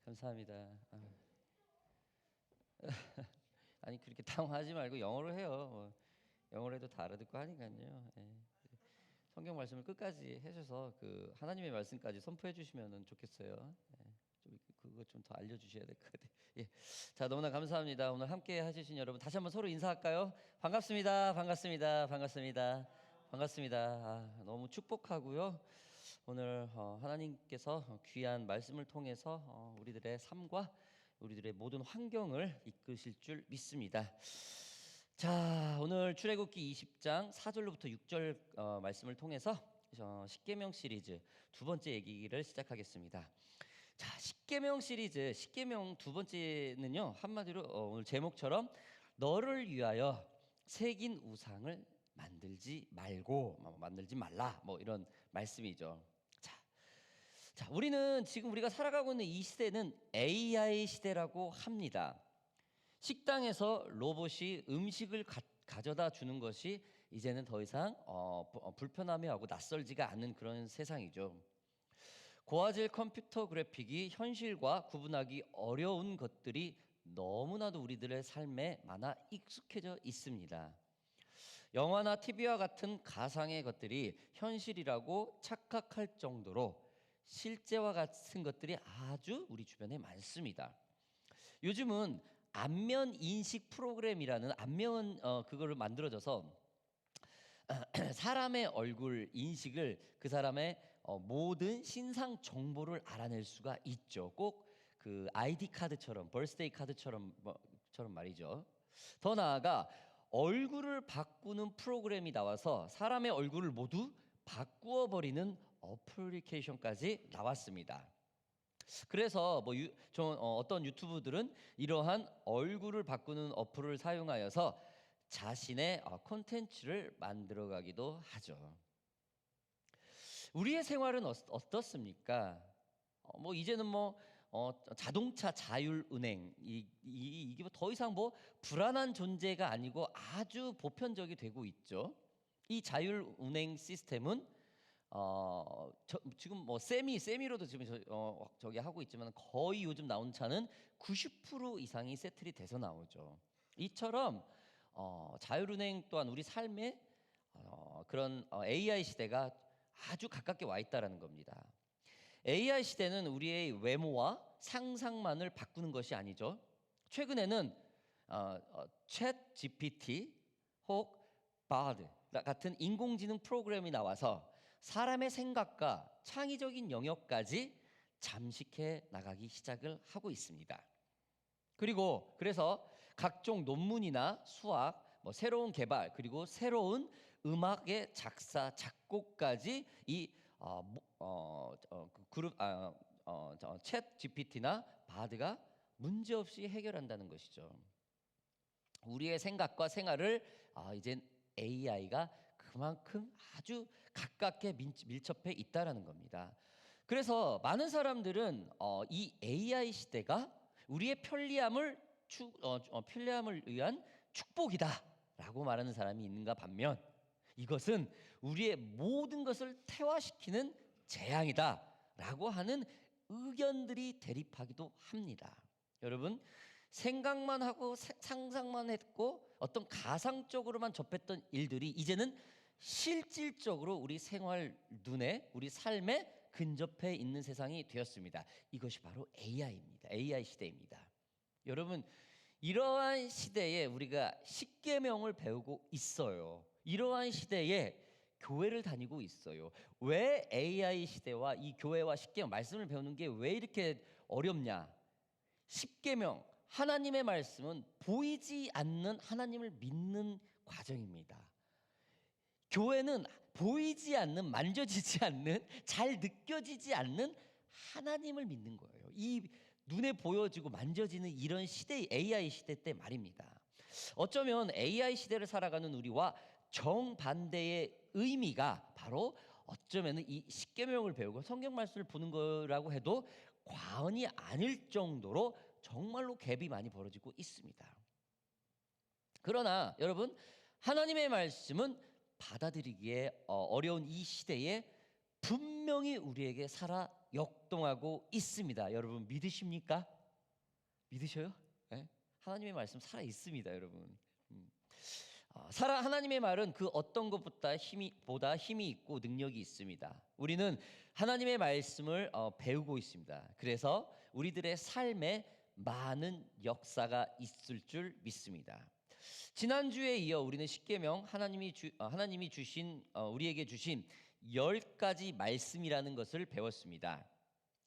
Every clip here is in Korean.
감사합니다. 아니 그렇게 당황하지 말고 영어로 해요. 영어로 해도 다 알아듣고 하니까요. 예. 성경 말씀을 끝까지 해주셔서 그 하나님의 말씀까지 선포해 주시면 좋겠어요. 예. 좀 그거 좀 더 알려주셔야 될 것 같아요. 예. 자, 너무나 감사합니다. 오늘 함께 해주신 여러분 다시 한번 서로 인사할까요? 반갑습니다. 반갑습니다. 반갑습니다. 반갑습니다. 너무 축복하고요. 오늘 하나님께서 귀한 말씀을 통해서 우리들의 삶과 우리들의 모든 환경을 이끄실 줄 믿습니다. 자, 오늘 출애굽기 20장 4절로부터 6절 말씀을 통해서 십계명 시리즈 두 번째 얘기를 시작하겠습니다. 자, 십계명 시리즈 십계명 두 번째는요, 한마디로 오늘 제목처럼 너를 위하여 새긴 우상을 만들지 말고 만들지 말라, 뭐 이런 말씀이죠. 자, 우리는 지금 우리가 살아가고 있는 이 시대는 AI 시대라고 합니다. 식당에서 로봇이 음식을 가져다 주는 것이 이제는 더 이상 불편하며하고 낯설지가 않은 그런 세상이죠. 고화질 컴퓨터 그래픽이 현실과 구분하기 어려운 것들이 너무나도 우리들의 삶에 많아 익숙해져 있습니다. 영화나 TV와 같은 가상의 것들이 현실이라고 착각할 정도로 실제와 같은 것들이 아주 우리 주변에 많습니다. 요즘은 안면 인식 프로그램이라는 안면 그거를 만들어져서 사람의 얼굴 인식을 그 사람의 모든 신상 정보를 알아낼 수가 있죠. 꼭 그 아이디 카드처럼 버스데이 카드처럼 말이죠. 더 나아가 얼굴을 바꾸는 프로그램이 나와서 사람의 얼굴을 모두 바꾸어 버리는 어플리케이션까지 나왔습니다. 그래서 어떤 유튜브들은 이러한 얼굴을 바꾸는 어플을 사용하여서 자신의 콘텐츠를 만들어가기도 하죠. 우리의 생활은 어떻습니까? 이제는 자동차 자율 운행 이게 더 이상 불안한 존재가 아니고 아주 보편적이 되고 있죠. 이 자율 운행 시스템은 지금 세미로도 지금 저기 하고 있지만 거의 요즘 나온 차는 90% 이상이 세틀이 돼서 나오죠. 이처럼 자율운행 또한 우리 삶에 그런 AI 시대가 아주 가깝게 와 있다라는 겁니다. AI 시대는 우리의 외모와 상상만을 바꾸는 것이 아니죠. 최근에는 챗 GPT 혹 바드 같은 인공지능 프로그램이 나와서 사람의 생각과 창의적인 영역까지 잠식해 나가기 시작을 하고 있습니다. 그래서 각종 논문이나 수학, 새로운 개발, 그리고 새로운 음악의 작사, 작곡까지 이 챗 GPT나 바드가 문제없이 해결한다는 것이죠. 우리의 생각과 생활을 이젠 AI가 그만큼 아주 가깝게 밀접해 있다라는 겁니다. 그래서 많은 사람들은 이 AI 시대가 우리의 편리함을 위한 축복이다라고 말하는 사람이 있는가 반면 이것은 우리의 모든 것을 태화시키는 재앙이다라고 하는 의견들이 대립하기도 합니다. 여러분, 생각만 하고 상상만 했고 어떤 가상적으로만 접했던 일들이 이제는 실질적으로 우리 생활 눈에 우리 삶에 근접해 있는 세상이 되었습니다. 이것이 바로 AI입니다. AI 시대입니다. 여러분, 이러한 시대에 우리가 십계명을 배우고 있어요. 이러한 시대에 교회를 다니고 있어요. 왜 AI 시대와 이 교회와 십계명 말씀을 배우는 게 왜 이렇게 어렵냐? 십계명 하나님의 말씀은 보이지 않는 하나님을 믿는 과정입니다. 교회는 보이지 않는, 만져지지 않는, 잘 느껴지지 않는 하나님을 믿는 거예요. 이 눈에 보여지고 만져지는 이런 시대, AI 시대 때 말입니다. 어쩌면 AI 시대를 살아가는 우리와 정반대의 의미가 바로 어쩌면 이 십계명을 배우고 성경 말씀을 보는 거라고 해도 과언이 아닐 정도로 정말로 갭이 많이 벌어지고 있습니다. 그러나 여러분, 하나님의 말씀은 받아들이기에 어려운 이 시대에 분명히 우리에게 살아 역동하고 있습니다. 여러분 믿으십니까? 믿으셔요? 네? 하나님의 말씀 살아 있습니다, 여러분. 하나님의 말은 그 어떤 것보다 힘이 있고 능력이 있습니다. 우리는 하나님의 말씀을 배우고 있습니다. 그래서 우리들의 삶에 많은 역사가 있을 줄 믿습니다. 지난주에 이어 우리는 십계명 하나님이 주신 우리에게 주신 10가지 말씀이라는 것을 배웠습니다.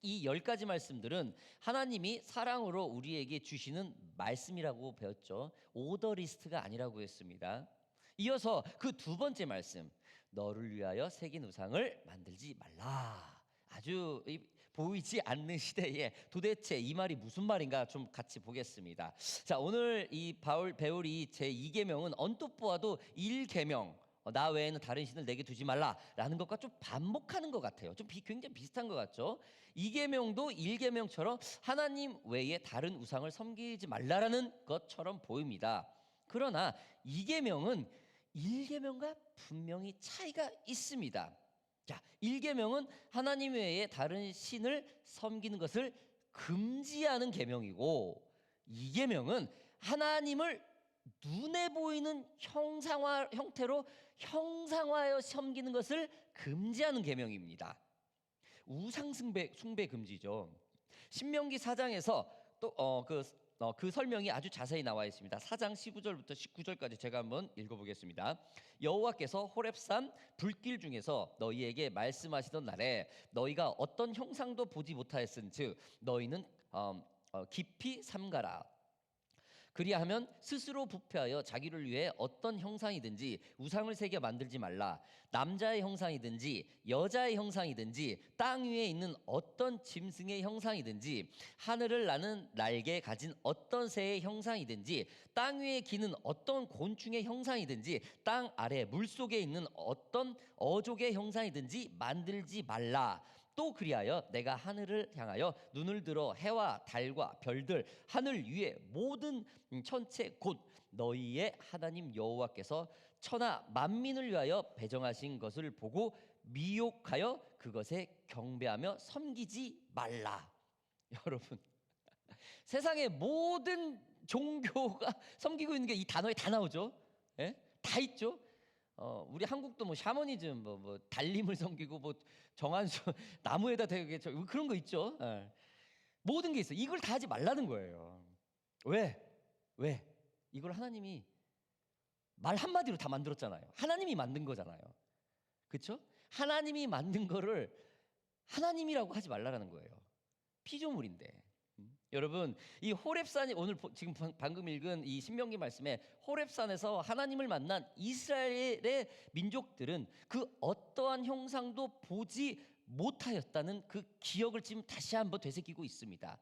이 10가지 말씀들은 하나님이 사랑으로 우리에게 주시는 말씀이라고 배웠죠. 오더 리스트가 아니라고 했습니다. 이어서 그 두 번째 말씀, 너를 위하여 새긴 우상을 만들지 말라. 아주 보이지 않는 시대에 도대체 이 말이 무슨 말인가 좀 같이 보겠습니다. 자, 오늘 이 배울 이 제2계명은 언뜻 보아도 1계명, 나 외에는 다른 신을 내게 두지 말라라는 것과 좀 반복하는 것 같아요. 좀 굉장히 비슷한 것 같죠. 2계명도 1계명처럼 하나님 외에 다른 우상을 섬기지 말라라는 것처럼 보입니다. 그러나 2계명은 1계명과 분명히 차이가 있습니다. 자, 1계명은 하나님 외에 다른 신을 섬기는 것을 금지하는 계명이고, 2계명은 하나님을 눈에 보이는 형태로 형상화하여 섬기는 것을 금지하는 계명입니다. 우상 숭배 금지죠. 신명기 4장에서 또 그 설명이 아주 자세히 나와 있습니다. 4장 15절부터 19절까지 제가 한번 읽어보겠습니다. 여호와께서 호렙산 불길 중에서 너희에게 말씀하시던 날에 너희가 어떤 형상도 보지 못하였은즉 너희는 깊이 삼가라. 그리하면 스스로 부패하여 자기를 위해 어떤 형상이든지 우상을 새겨 만들지 말라. 남자의 형상이든지 여자의 형상이든지 땅 위에 있는 어떤 짐승의 형상이든지 하늘을 나는 날개 가진 어떤 새의 형상이든지 땅 위에 기는 어떤 곤충의 형상이든지 땅 아래 물속에 있는 어떤 어족의 형상이든지 만들지 말라. 또 그리하여 내가 하늘을 향하여 눈을 들어 해와 달과 별들 하늘 위에 모든 천체 곧 너희의 하나님 여호와께서 천하 만민을 위하여 배정하신 것을 보고 미혹하여 그것에 경배하며 섬기지 말라. 여러분, 세상의 모든 종교가 섬기고 있는 게 이 단어에 다 나오죠. 예? 다 있죠. 우리 한국도 뭐 샤머니즘, 뭐 달림을 섬기고 뭐 정한수 나무에다 대게 그런 거 있죠. 예. 모든 게 있어. 이걸 다 하지 말라는 거예요. 왜? 이걸 하나님이 말 한마디로 다 만들었잖아요. 하나님이 만든 거잖아요. 그렇죠? 하나님이 만든 거를 하나님이라고 하지 말라는 거예요. 피조물인데. 여러분, 이 호렙산이 오늘 지금 방금 읽은 이 신명기 말씀에 호렙산에서 하나님을 만난 이스라엘의 민족들은 그 어떠한 형상도 보지 못하였다는 그 기억을 지금 다시 한번 되새기고 있습니다.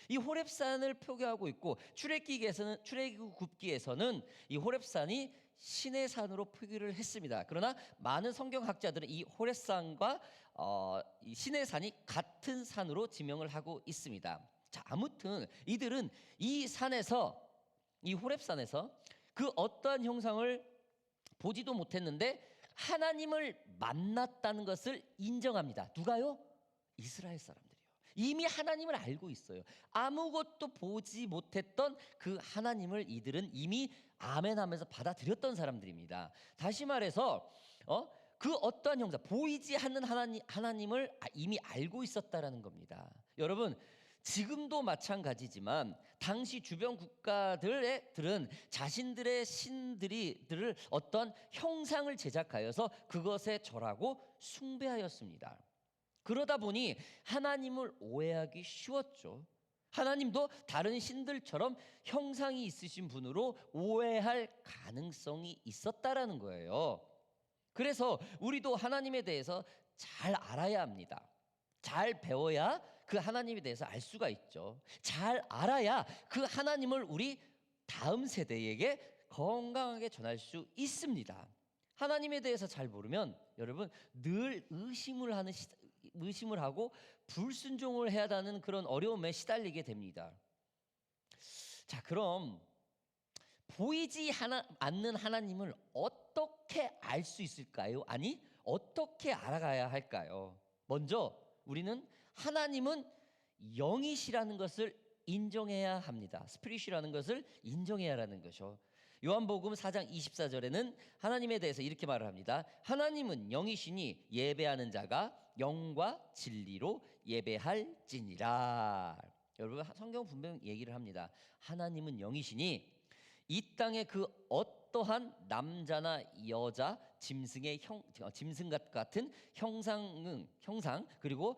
이 호렙산을 표기하고 있고 출애굽기에서는 이 호렙산이 신의 산으로 표기를 했습니다. 그러나 많은 성경학자들은 이 호렙산과 이 신의 산이 같은 산으로 지명을 하고 있습니다. 자, 아무튼 이들은 이 호렙산에서 그 어떠한 형상을 보지도 못했는데 하나님을 만났다는 것을 인정합니다. 누가요? 이스라엘 사람들이요. 이미 하나님을 알고 있어요. 아무것도 보지 못했던 그 하나님을 이들은 이미 아멘하면서 받아들였던 사람들입니다. 다시 말해서 그 어떠한 형상, 보이지 않는 하나님을 이미 알고 있었다라는 겁니다. 여러분, 지금도 마찬가지지만 당시 주변 국가들은 자신들의 신들을 어떤 형상을 제작하여서 그것에 절하고 숭배하였습니다. 그러다 보니 하나님을 오해하기 쉬웠죠. 하나님도 다른 신들처럼 형상이 있으신 분으로 오해할 가능성이 있었다라는 거예요. 그래서 우리도 하나님에 대해서 잘 알아야 합니다. 잘 배워야 그 하나님에 대해서 알 수가 있죠. 잘 알아야 그 하나님을 우리 다음 세대에게 건강하게 전할 수 있습니다. 하나님에 대해서 잘 모르면 여러분 늘 의심을 하고 불순종을 해야 하는 그런 어려움에 시달리게 됩니다. 자, 그럼 보이지 않는 하나님을 어떻게 알 수 있을까요? 아니, 어떻게 알아가야 할까요? 먼저 우리는 하나님은 영이시라는 것을 인정해야 합니다. 스피릿이라는 것을 인정해야 하는 것이죠. 요한복음 4장 24절에는 하나님에 대해서 이렇게 말을 합니다. 하나님은 영이시니 예배하는 자가 영과 진리로 예배할지니라. 여러분, 성경 분명 얘기를 합니다. 하나님은 영이시니 이 땅의 그 어떠한 남자나 여자, 짐승의 짐승 같은 형상 그리고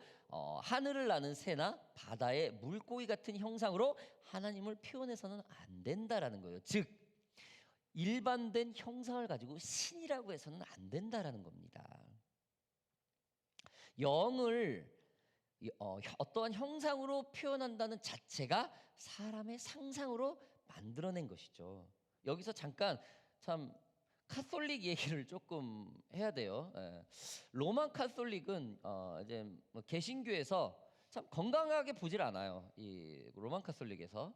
하늘을 나는 새나 바다의 물고기 같은 형상으로 하나님을 표현해서는 안 된다라는 거예요. 즉 일반된 형상을 가지고 신이라고 해서는 안 된다라는 겁니다. 영을 어떠한 형상으로 표현한다는 자체가 사람의 상상으로 만들어낸 것이죠. 여기서 잠깐 참 카톨릭 얘기를 조금 해야 돼요. 로만 카톨릭은 이제 뭐 개신교에서 참 건강하게 보질 않아요. 이 로만 카톨릭에서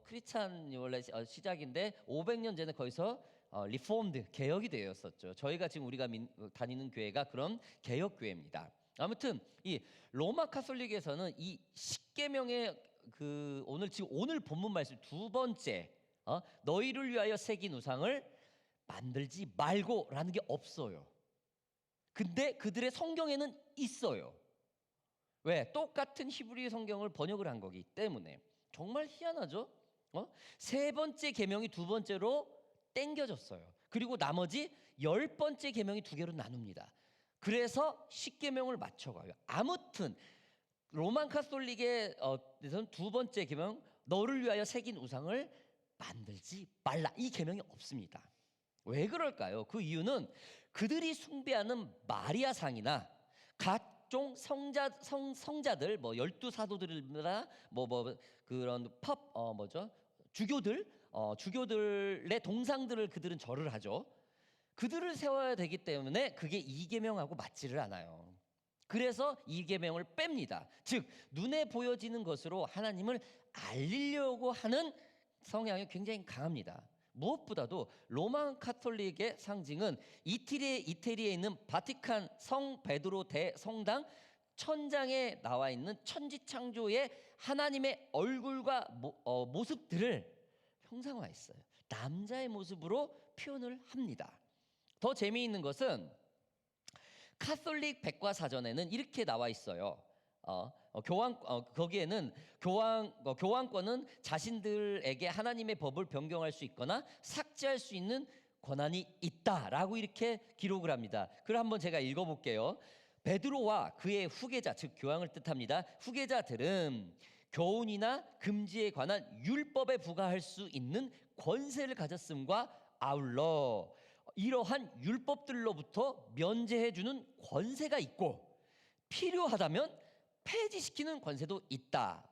크리스찬이 원래 시작인데 500년 전에 거기서 리폼드 개혁이 되었었죠. 저희가 지금 우리가 다니는 교회가 그런 개혁 교회입니다. 아무튼 이 로마 카톨릭에서는 이 십계명의 오늘 본문 말씀 두 번째 너희를 위하여 새긴 우상을 만들지 말고라는 게 없어요. 근데 그들의 성경에는 있어요. 왜? 똑같은 히브리 성경을 번역을 한 거기 때문에. 정말 희한하죠? 세 번째 계명이 두 번째로 땡겨졌어요. 그리고 나머지 10번째 계명이 두 개로 나눕니다. 그래서 10계명을 맞춰가요. 아무튼 로만 카톨릭에서는 두 번째 계명 너를 위하여 새긴 우상을 만들지 말라, 이 계명이 없습니다. 왜 그럴까요? 그 이유는 그들이 숭배하는 마리아상이나 각종 성자들, 뭐 12사도들이나 그런 주교들의 동상들을 그들은 절을 하죠. 그들을 세워야 되기 때문에 그게 이계명하고 맞지를 않아요. 그래서 이계명을 뺍니다. 즉 눈에 보여지는 것으로 하나님을 알리려고 하는 성향이 굉장히 강합니다. 무엇보다도 로만 카톨릭의 상징은 이태리에 있는 바티칸 성 베드로 대성당 천장에 나와 있는 천지창조의 하나님의 얼굴과 모습들을 형상화했어요. 남자의 모습으로 표현을 합니다. 더 재미있는 것은 카톨릭 백과사전에는 이렇게 나와 있어요. 거기에는 교황권은 자신들에게 하나님의 법을 변경할 수 있거나 삭제할 수 있는 권한이 있다라고 이렇게 기록을 합니다. 그럼 한번 제가 읽어볼게요. 베드로와 그의 후계자, 즉 교황을 뜻합니다. 후계자들은 교훈이나 금지에 관한 율법에 부과할 수 있는 권세를 가졌음과 아울러 이러한 율법들로부터 면제해주는 권세가 있고 필요하다면 폐지시키는 권세도 있다.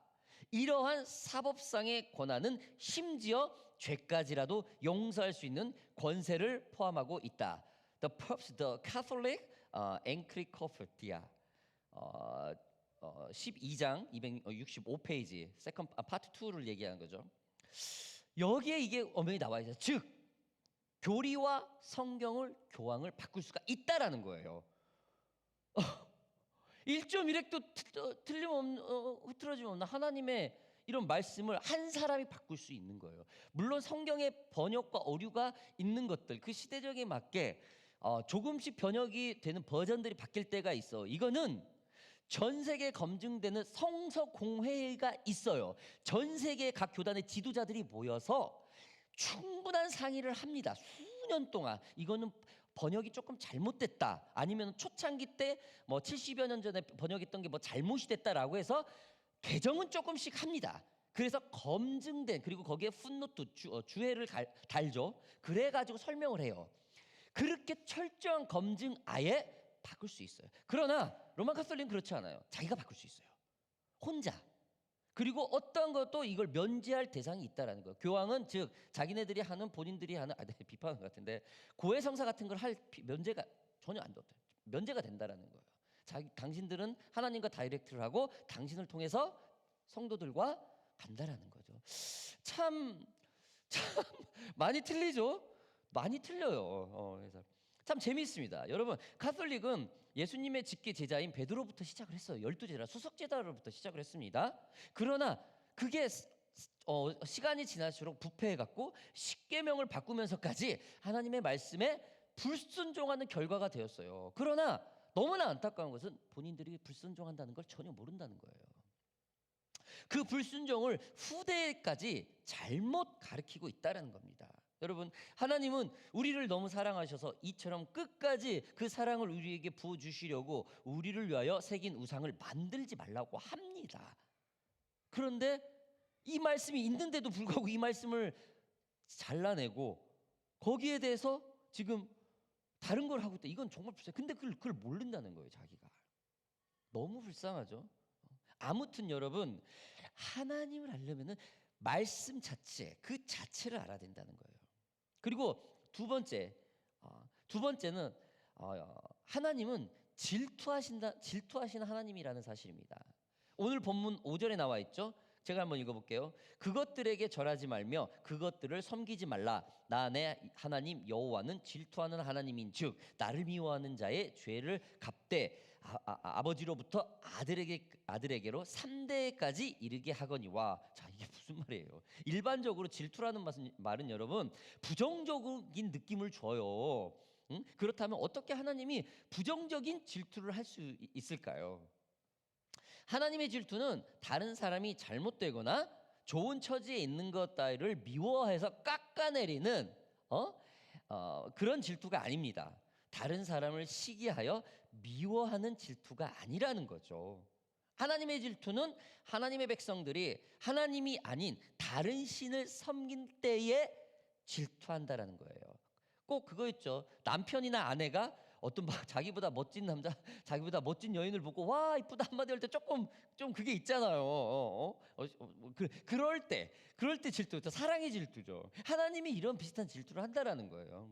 이러한 사법상의 권한은 심지어 죄까지라도 용서할 수 있는 권세를 포함하고 있다. The Catholic Encyclopedia 12장 265페이지 파트 2를 얘기하는 거죠. 여기에 이게 엄연히 나와 있어요. 즉 교리와 성경을 교황을 바꿀 수가 있다라는 거예요. 1.1획도 흐트러짐 없는 하나님의 이런 말씀을 한 사람이 바꿀 수 있는 거예요. 물론 성경의 번역과 오류가 있는 것들, 그 시대적에 맞게 조금씩 번역이 되는 버전들이 바뀔 때가 있어. 이거는 전 세계에 검증되는 성서공회가 있어요. 전 세계 각 교단의 지도자들이 모여서 충분한 상의를 합니다. 수년 동안. 이거는 번역이 조금 잘못됐다, 아니면 초창기 때 뭐 70여 년 전에 번역했던 게 뭐 잘못이 됐다라고 해서 개정은 조금씩 합니다. 그래서 검증된, 그리고 거기에 풋노트 주해를 달죠. 그래가지고 설명을 해요. 그렇게 철저한 검증 아예 바꿀 수 있어요. 그러나 로만 카톨릭은 그렇지 않아요. 자기가 바꿀 수 있어요. 혼자. 그리고 어떤 것도 이걸 면제할 대상이 있다라는 거예요. 교황은 즉 자기네들이 하는, 본인들이 하는 비판한 것 같은데 고해성사 같은 걸 할 면제가 전혀 안 돼요. 면제가 된다라는 거예요. 당신들은 하나님과 다이렉트를 하고 당신을 통해서 성도들과 간다라는 거죠. 참 많이 틀리죠. 많이 틀려요. 그래서 참 재미있습니다. 여러분, 가톨릭은 예수님의 직계 제자인 베드로부터 시작을 했어요. 12제자, 수석제자로부터 시작을 했습니다. 그러나 그게 시간이 지날수록 부패해갖고 십계명을 바꾸면서까지 하나님의 말씀에 불순종하는 결과가 되었어요. 그러나 너무나 안타까운 것은 본인들이 불순종한다는 걸 전혀 모른다는 거예요. 그 불순종을 후대까지 잘못 가르치고 있다는 겁니다. 여러분, 하나님은 우리를 너무 사랑하셔서 이처럼 끝까지 그 사랑을 우리에게 부어주시려고 우리를 위하여 새긴 우상을 만들지 말라고 합니다. 그런데 이 말씀이 있는데도 불구하고 이 말씀을 잘라내고 거기에 대해서 지금 다른 걸 하고 있다. 이건 정말 불쌍해. 근데 그걸 모른다는 거예요, 자기가. 너무 불쌍하죠. 아무튼 여러분, 하나님을 알려면은 말씀 자체, 그 자체를 알아야 된다는 거예요. 그리고 두 번째는 하나님은 질투하시는 하나님이라는 사실입니다. 오늘 본문 5절에 나와 있죠. 제가 한번 읽어볼게요. 그것들에게 절하지 말며 그것들을 섬기지 말라. 나 내 하나님 여호와는 질투하는 하나님인즉 나를 미워하는 자의 죄를 갚되 아버지로부터 아들에게로 3대까지 이르게 하거니와. 자, 이게 무슨 말이에요? 일반적으로 질투라는 말은 여러분 부정적인 느낌을 줘요. 그렇다면 어떻게 하나님이 부정적인 질투를 할 수 있을까요? 하나님의 질투는 다른 사람이 잘못되거나 좋은 처지에 있는 것 따위를 미워해서 깎아내리는 그런 질투가 아닙니다. 다른 사람을 시기하여 미워하는 질투가 아니라는 거죠. 하나님의 질투는 하나님의 백성들이 하나님이 아닌 다른 신을 섬긴 때에 질투한다라는 거예요. 꼭 그거 있죠. 남편이나 아내가 어떤 자기보다 멋진 남자, 자기보다 멋진 여인을 보고 와 이쁘다 한마디 할 때 조금 좀 그게 있잖아요. 그럴 때 질투죠. 사랑의 질투죠. 하나님이 이런 비슷한 질투를 한다라는 거예요.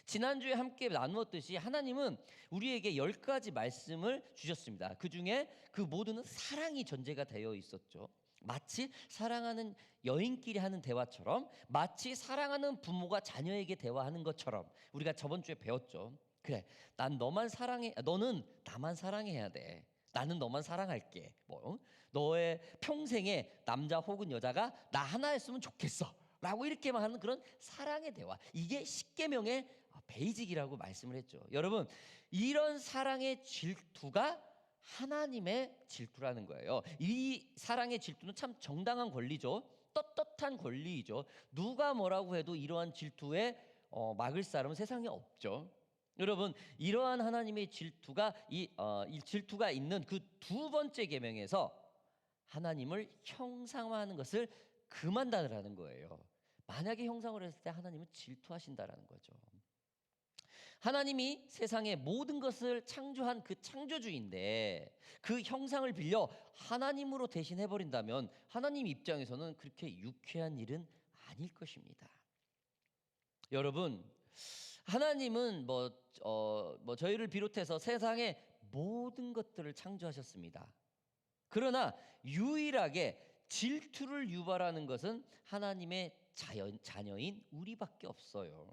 지난주에 함께 나누었듯이 하나님은 우리에게 10가지 말씀을 주셨습니다. 그중에 그 모두는 사랑이 전제가 되어 있었죠. 마치 사랑하는 여인끼리 하는 대화처럼, 마치 사랑하는 부모가 자녀에게 대화하는 것처럼 우리가 저번 주에 배웠죠. 그래, 난 너만 사랑해, 너는 나만 사랑해야 돼. 나는 너만 사랑할게. 너의 평생에 남자 혹은 여자가 나 하나였으면 좋겠어. 라고 이렇게만 하는 그런 사랑의 대화. 이게 십계명의 베이직이라고 말씀을 했죠. 여러분, 이런 사랑의 질투가 하나님의 질투라는 거예요. 이 사랑의 질투는 참 정당한 권리죠. 떳떳한 권리이죠. 누가 뭐라고 해도 이러한 질투에 막을 사람은 세상에 없죠. 여러분, 이러한 하나님의 질투가 이 질투가 있는 그 두 번째 계명에서 하나님을 형상화하는 것을 금한다라는 거예요. 만약에 형상을 했을 때 하나님은 질투하신다라는 거죠. 하나님이 세상의 모든 것을 창조한 그 창조주인데 그 형상을 빌려 하나님으로 대신해 버린다면 하나님 입장에서는 그렇게 유쾌한 일은 아닐 것입니다. 여러분, 하나님은 저희를 비롯해서 세상의 모든 것들을 창조하셨습니다. 그러나 유일하게 질투를 유발하는 것은 하나님의 자녀인 우리밖에 없어요.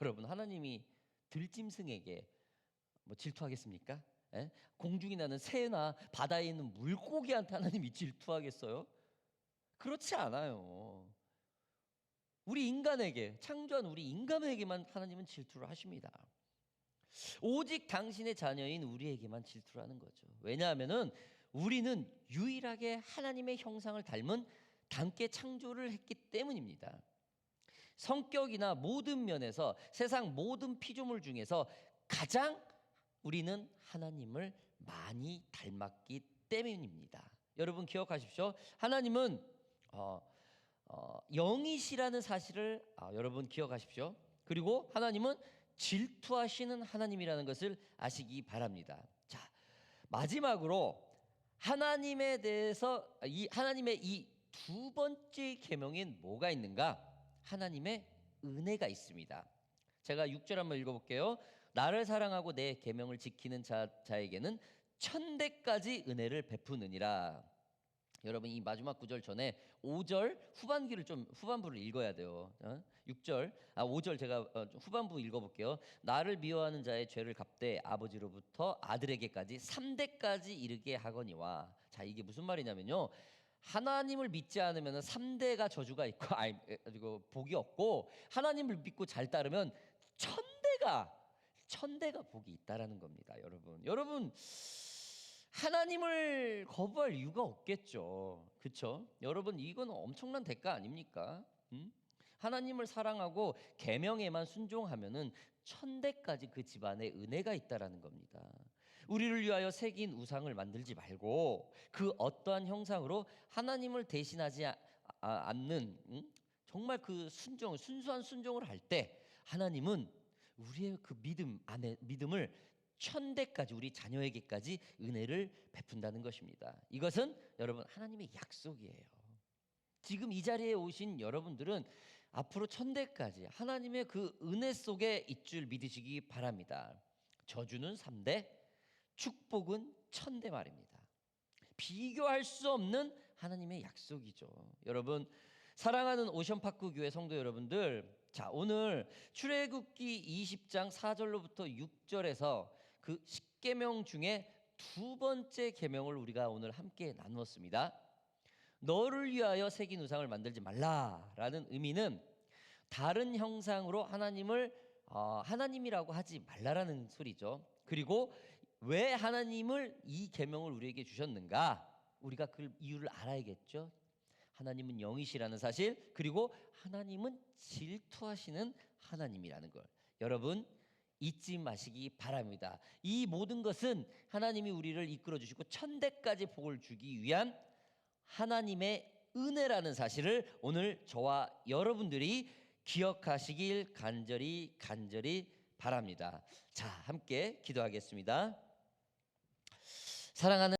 여러분, 하나님이 들짐승에게 질투하겠습니까? 에? 공중에 나는 새나 바다에 있는 물고기한테 하나님이 질투하겠어요? 그렇지 않아요. 우리 인간에게, 창조한 우리 인간에게만 하나님은 질투를 하십니다. 오직 당신의 자녀인 우리에게만 질투를 하는 거죠. 왜냐하면은 우리는 유일하게 하나님의 형상을 닮은 닮게 창조를 했기 때문입니다. 성격이나 모든 면에서 세상 모든 피조물 중에서 가장 우리는 하나님을 많이 닮았기 때문입니다. 여러분 기억하십시오. 하나님은 영이시라는 사실을 여러분 기억하십시오. 그리고 하나님은 질투하시는 하나님이라는 것을 아시기 바랍니다. 자, 마지막으로 하나님에 대해서 하나님의 이 두 번째 계명인 뭐가 있는가? 하나님의 은혜가 있습니다. 제가 6절 한번 읽어볼게요. 나를 사랑하고 내 계명을 지키는 자에게는 천대까지 은혜를 베푸느니라. 여러분 이 마지막 구절 전에 5절 후반부를 읽어야 돼요. 6절 5절 제가 후반부 읽어볼게요. 나를 미워하는 자의 죄를 갚되 아버지로부터 아들에게까지 3대까지 이르게 하거니와. 자, 이게 무슨 말이냐면요, 하나님을 믿지 않으면 3대가 저주가 있고 그리고 복이 없고, 하나님을 믿고 잘 따르면 천대가 복이 있다라는 겁니다. 여러분 하나님을 거부할 이유가 없겠죠. 그렇죠? 여러분 이건 엄청난 대가 아닙니까? 하나님을 사랑하고 계명에만 순종하면은 천대까지 그 집안에 은혜가 있다라는 겁니다. 우리를 위하여 새긴 우상을 만들지 말고 그 어떠한 형상으로 하나님을 대신하지 않는 정말 그 순수한 순종을 할 때 하나님은 우리의 그 믿음을 천대까지 우리 자녀에게까지 은혜를 베푼다는 것입니다. 이것은 여러분 하나님의 약속이에요. 지금 이 자리에 오신 여러분들은 앞으로 천대까지 하나님의 그 은혜 속에 있줄 믿으시기 바랍니다. 저주는 3대, 축복은 천대 말입니다. 비교할 수 없는 하나님의 약속이죠. 여러분 사랑하는 오션파크 교회 성도 여러분들, 자, 오늘 출애굽기 20장 4절로부터 6절에서 그 10계명 중에 두 번째 계명을 우리가 오늘 함께 나누었습니다. 너를 위하여 새긴 우상을 만들지 말라라는 의미는 다른 형상으로 하나님을 하나님이라고 하지 말라라는 소리죠. 그리고 왜 하나님을 이 계명을 우리에게 주셨는가? 우리가 그 이유를 알아야겠죠. 하나님은 영이시라는 사실, 그리고 하나님은 질투하시는 하나님이라는 걸 여러분 잊지 마시기 바랍니다. 이 모든 것은 하나님이 우리를 이끌어 주시고 천대까지 복을 주기 위한 하나님의 은혜라는 사실을 오늘 저와 여러분들이 기억하시길 간절히 바랍니다. 자, 함께 기도하겠습니다. 사랑하는